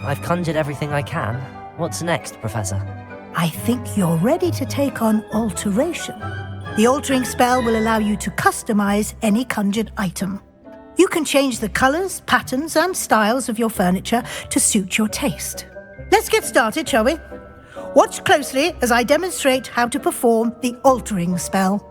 I've conjured everything I can. What's next, Professor? I think you're ready to take on alteration. The altering spell will allow you to customize any conjured item. You can change the colors, patterns, and styles of your furniture to suit your taste. Let's get started, shall we? Watch closely as I demonstrate how to perform the altering spell.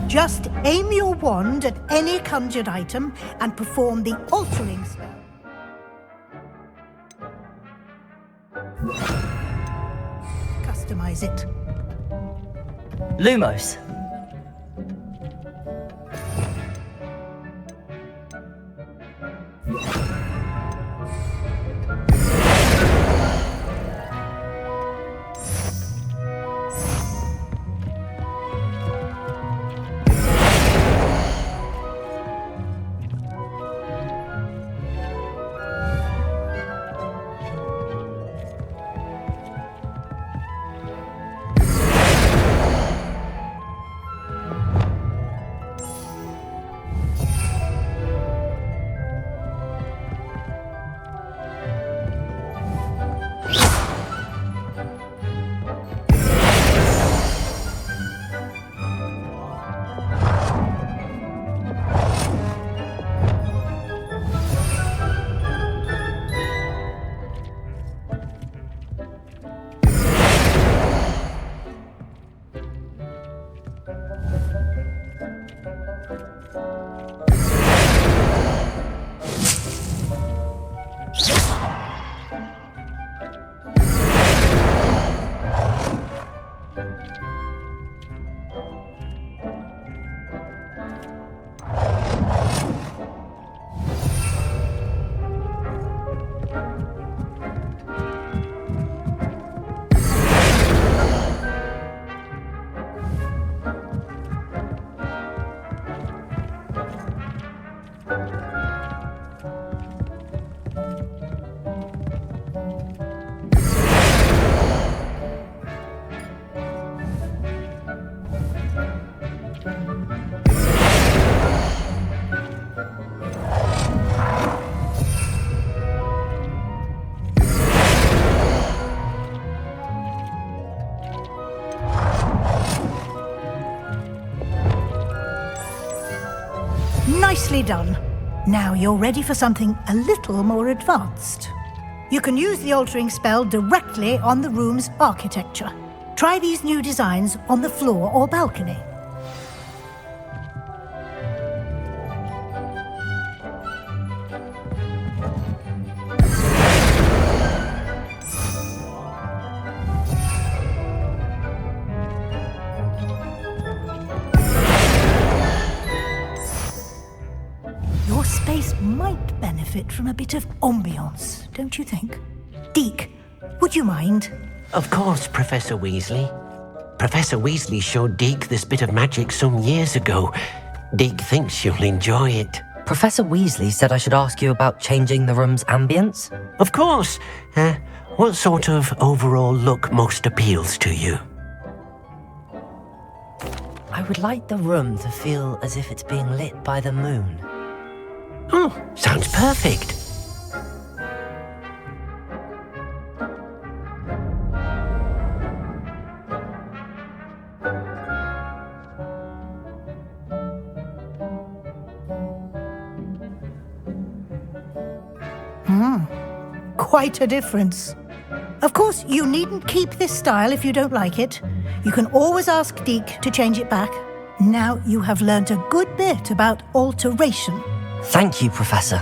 Just aim your wand at any conjured item and perform the altering spell. Customize it. Lumos. Nicely done. Now you're ready for something a little more advanced. You can use the altering spell directly on the room's architecture. Try these new designs on the floor or balcony. Your space might benefit from a bit of ambiance, don't you think? Deke, would you mind? Of course, Professor Weasley. Professor Weasley showed Deke this bit of magic some years ago. Deke thinks you'll enjoy it. Professor Weasley said I should ask you about changing the room's ambience? Of course. What sort of overall look most appeals to you? I would like the room to feel as if it's being lit by the moon. Oh, sounds perfect. Quite a difference. Of course, you needn't keep this style if you don't like it. You can always ask Deke to change it back. Now you have learnt a good bit about alteration. Thank you, Professor.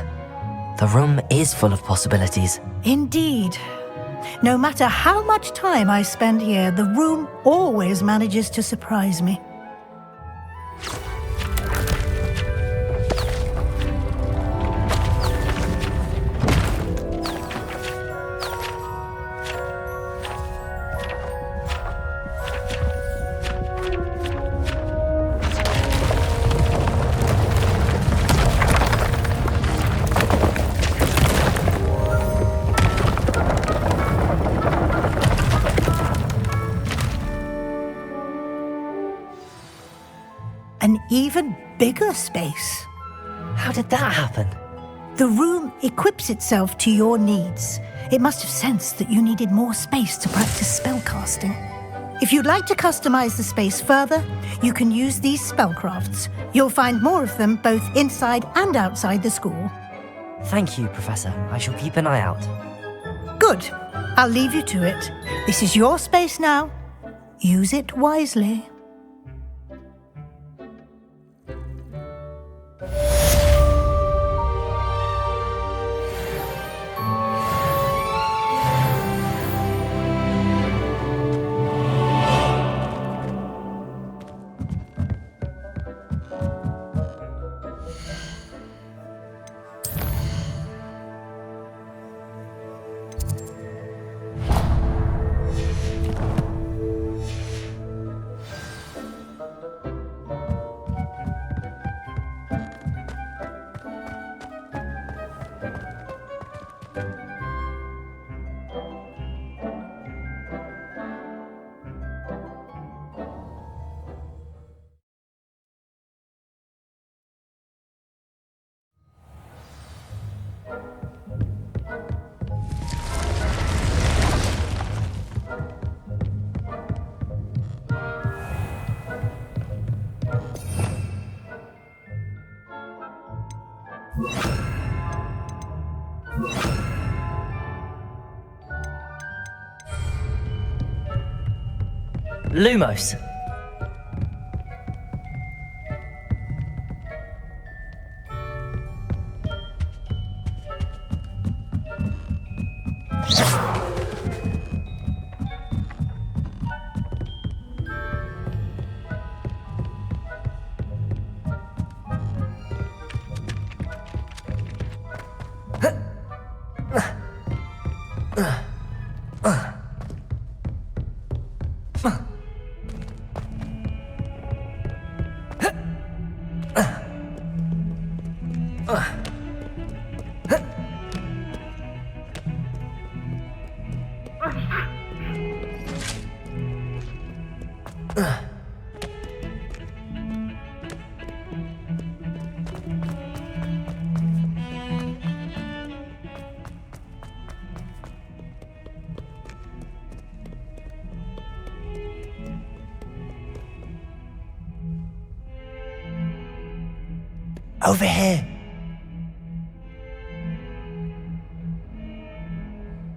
The room is full of possibilities. Indeed. No matter how much time I spend here, the room always manages to surprise me. even bigger space. How did that happen? The room equips itself to your needs. It must have sensed that you needed more space to practice spellcasting. If you'd like to customize the space further, you can use these spellcrafts. You'll find more of them both inside and outside the school. Thank you, Professor. I shall keep an eye out. Good. I'll leave you to it. This is your space now. Use it wisely. Lumos! Over here.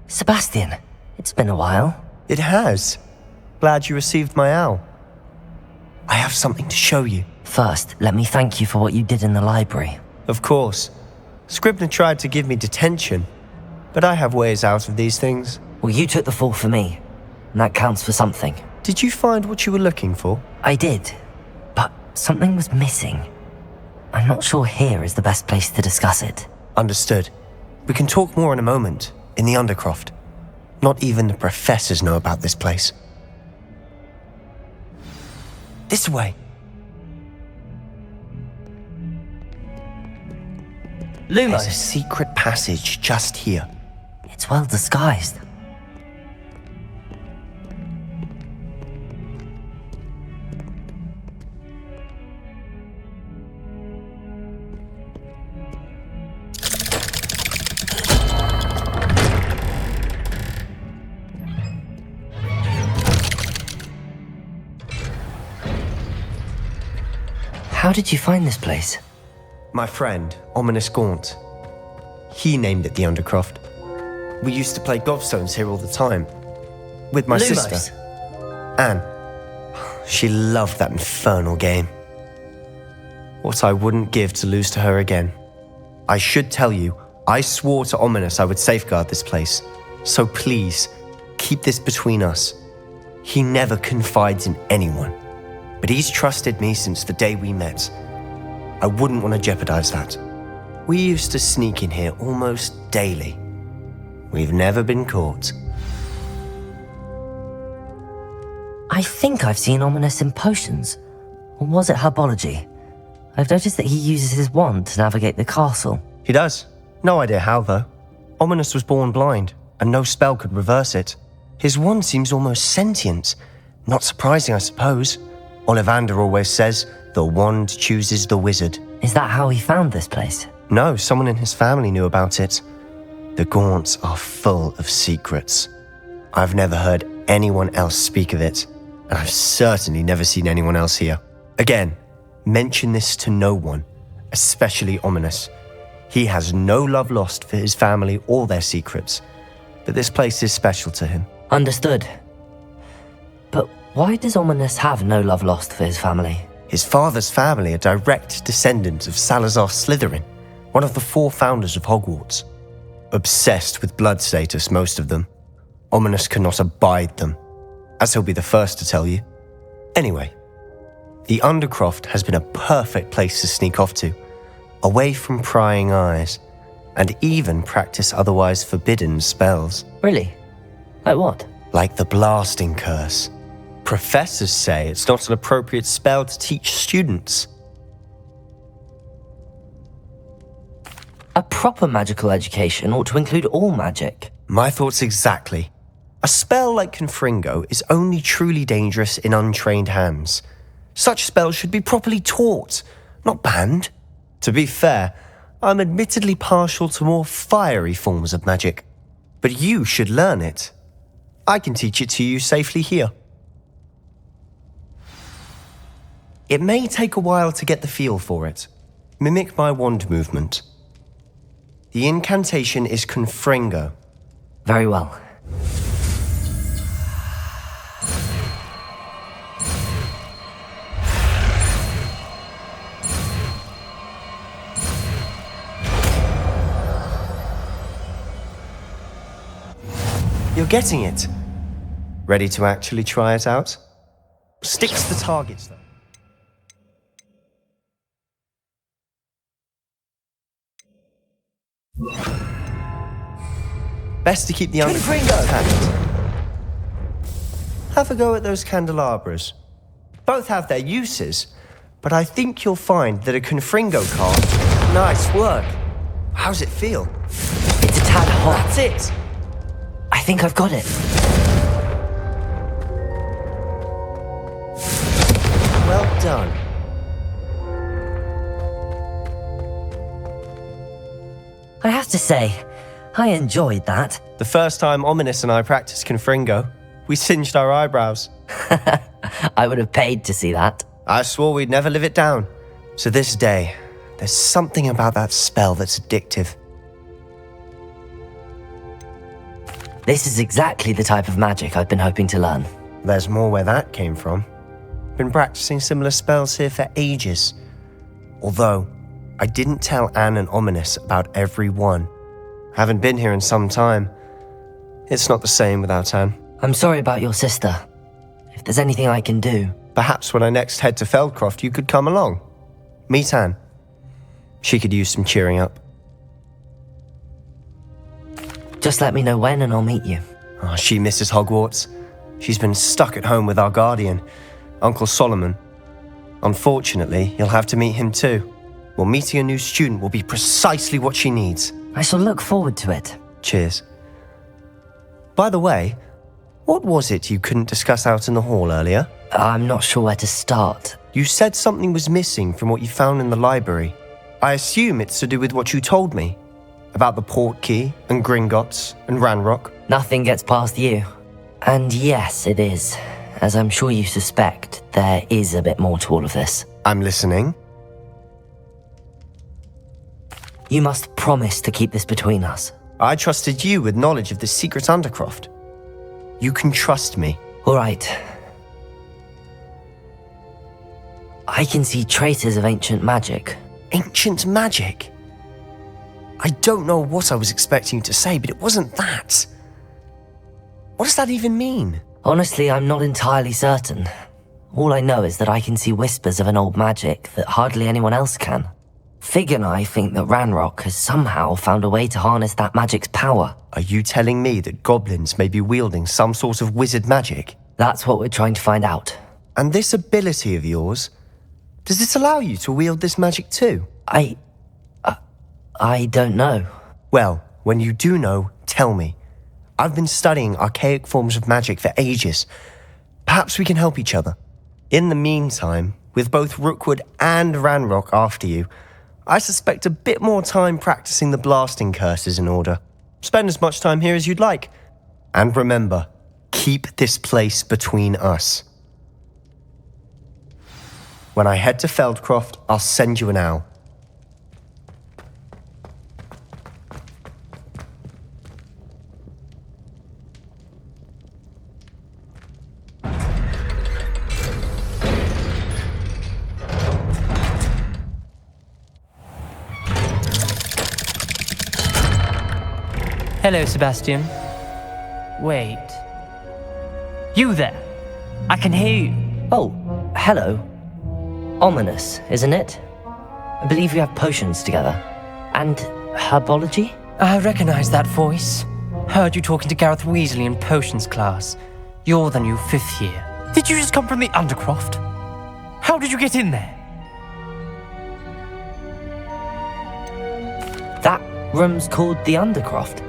Sebastian, it's been a while. It has. Glad you received my owl. I have something to show you. First, let me thank you for what you did in the library. Of course. Scribner tried to give me detention, but I have ways out of these things. Well, you took the fall for me, and that counts for something. Did you find what you were looking for? I did, but something was missing. I'm not sure here is the best place to discuss it. Understood. We can talk more in a moment, in the Undercroft. Not even the professors know about this place. This way. Lumos! There's a secret passage just here. It's well disguised. How did you find this place? My friend, Ominous Gaunt. He named it the Undercroft. We used to play gobstones here all the time. With my Lumos. sister, Anne. She loved that infernal game. What I wouldn't give to lose to her again. I should tell you, I swore to Ominous I would safeguard this place. So please, keep this between us. He never confides in anyone. But he's trusted me since the day we met. I wouldn't want to jeopardize that. We used to sneak in here almost daily. We've never been caught. I think I've seen Ominous in potions. Or was it herbology? I've noticed that he uses his wand to navigate the castle. He does. No idea how, though. Ominous was born blind, and no spell could reverse it. His wand seems almost sentient. Not surprising, I suppose. Ollivander always says, the wand chooses the wizard. Is that how he found this place? No, someone in his family knew about it. The Gaunts are full of secrets. I've never heard anyone else speak of it, and I've certainly never seen anyone else here. Again, mention this to no one, especially Ominis. He has no love lost for his family or their secrets, but this place is special to him. Understood. But why does Ominis have no love lost for his family? His father's family are direct descendants of Salazar Slytherin, one of the 4 founders of Hogwarts. Obsessed with blood status, most of them. Ominis cannot abide them, as he'll be the first to tell you. Anyway, the Undercroft has been a perfect place to sneak off to, away from prying eyes, and even practice otherwise forbidden spells. Really? Like what? Like the Blasting Curse. Professors say it's not an appropriate spell to teach students. A proper magical education ought to include all magic. My thoughts exactly. A spell like Confringo is only truly dangerous in untrained hands. Such spells should be properly taught, not banned. To be fair, I'm admittedly partial to more fiery forms of magic. But you should learn it. I can teach it to you safely here. It may take a while to get the feel for it. Mimic my wand movement. The incantation is Confringo. Very well. You're getting it. Ready to actually try it out? Stick to the targets, though. Best to keep the Undercroft intact. Have a go at those candelabras. Both have their uses, but I think you'll find that a Confringo card... Nice work. How's it feel? It's a tad hot. That's it. I think I've got it. Well done. I have to say, I enjoyed that. The first time Ominis and I practiced Confringo, we singed our eyebrows. I would have paid to see that. I swore we'd never live it down. So this day, there's something about that spell that's addictive. This is exactly the type of magic I've been hoping to learn. There's more where that came from. Been practicing similar spells here for ages. Although, I didn't tell Anne and Ominis about every one. Haven't been here in some time. It's not the same without Anne. I'm sorry about your sister. If there's anything I can do... Perhaps when I next head to Feldcroft, you could come along. Meet Anne. She could use some cheering up. Just let me know when and I'll meet you. Oh, she misses Hogwarts. She's been stuck at home with our guardian, Uncle Solomon. Unfortunately, you'll have to meet him too. Well, meeting a new student will be precisely what she needs. I shall look forward to it. Cheers. By the way, what was it you couldn't discuss out in the hall earlier? I'm not sure where to start. You said something was missing from what you found in the library. I assume it's to do with what you told me. About the Portkey, and Gringotts, and Ranrock. Nothing gets past you. And yes, it is. As I'm sure you suspect, there is a bit more to all of this. I'm listening. You must promise to keep this between us. I trusted you with knowledge of the secret Undercroft. You can trust me. All right. I can see traces of ancient magic. Ancient magic? I don't know what I was expecting you to say, but it wasn't that. What does that even mean? Honestly, I'm not entirely certain. All I know is that I can see whispers of an old magic that hardly anyone else can. Fig and I think that Ranrock has somehow found a way to harness that magic's power. Are you telling me that goblins may be wielding some sort of wizard magic? That's what we're trying to find out. And this ability of yours, does it allow you to wield this magic too? I don't know. Well, when you do know, tell me. I've been studying archaic forms of magic for ages. Perhaps we can help each other. In the meantime, with both Rookwood and Ranrock after you, I suspect a bit more time practicing the blasting curse is in order. Spend as much time here as you'd like. And remember, keep this place between us. When I head to Feldcroft, I'll send you an owl. Hello, Sebastian. Wait. You there? I can hear you. Oh, hello. Ominous, isn't it? I believe we have potions together. And herbology? I recognize that voice. Heard you talking to Gareth Weasley in potions class. You're the new 5th year. Did you just come from the Undercroft? How did you get in there? That room's called the Undercroft.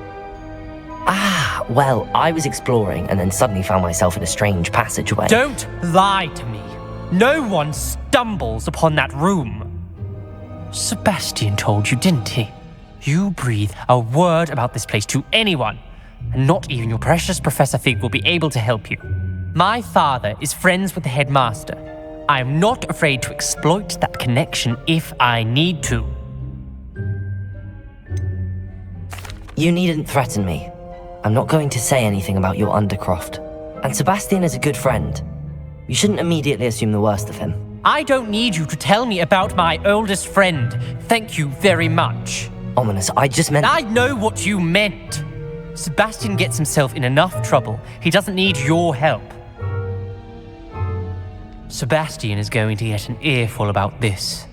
Ah, well, I was exploring and then suddenly found myself in a strange passageway. Don't lie to me. No one stumbles upon that room. Sebastian told you, didn't he? You breathe a word about this place to anyone, and not even your precious Professor Fig will be able to help you. My father is friends with the headmaster. I am not afraid to exploit that connection if I need to. You needn't threaten me. I'm not going to say anything about your Undercroft. And Sebastian is a good friend. You shouldn't immediately assume the worst of him. I don't need you to tell me about my oldest friend. Thank you very much. Ominous, I just meant... I know what you meant. Sebastian gets himself in enough trouble. He doesn't need your help. Sebastian is going to get an earful about this.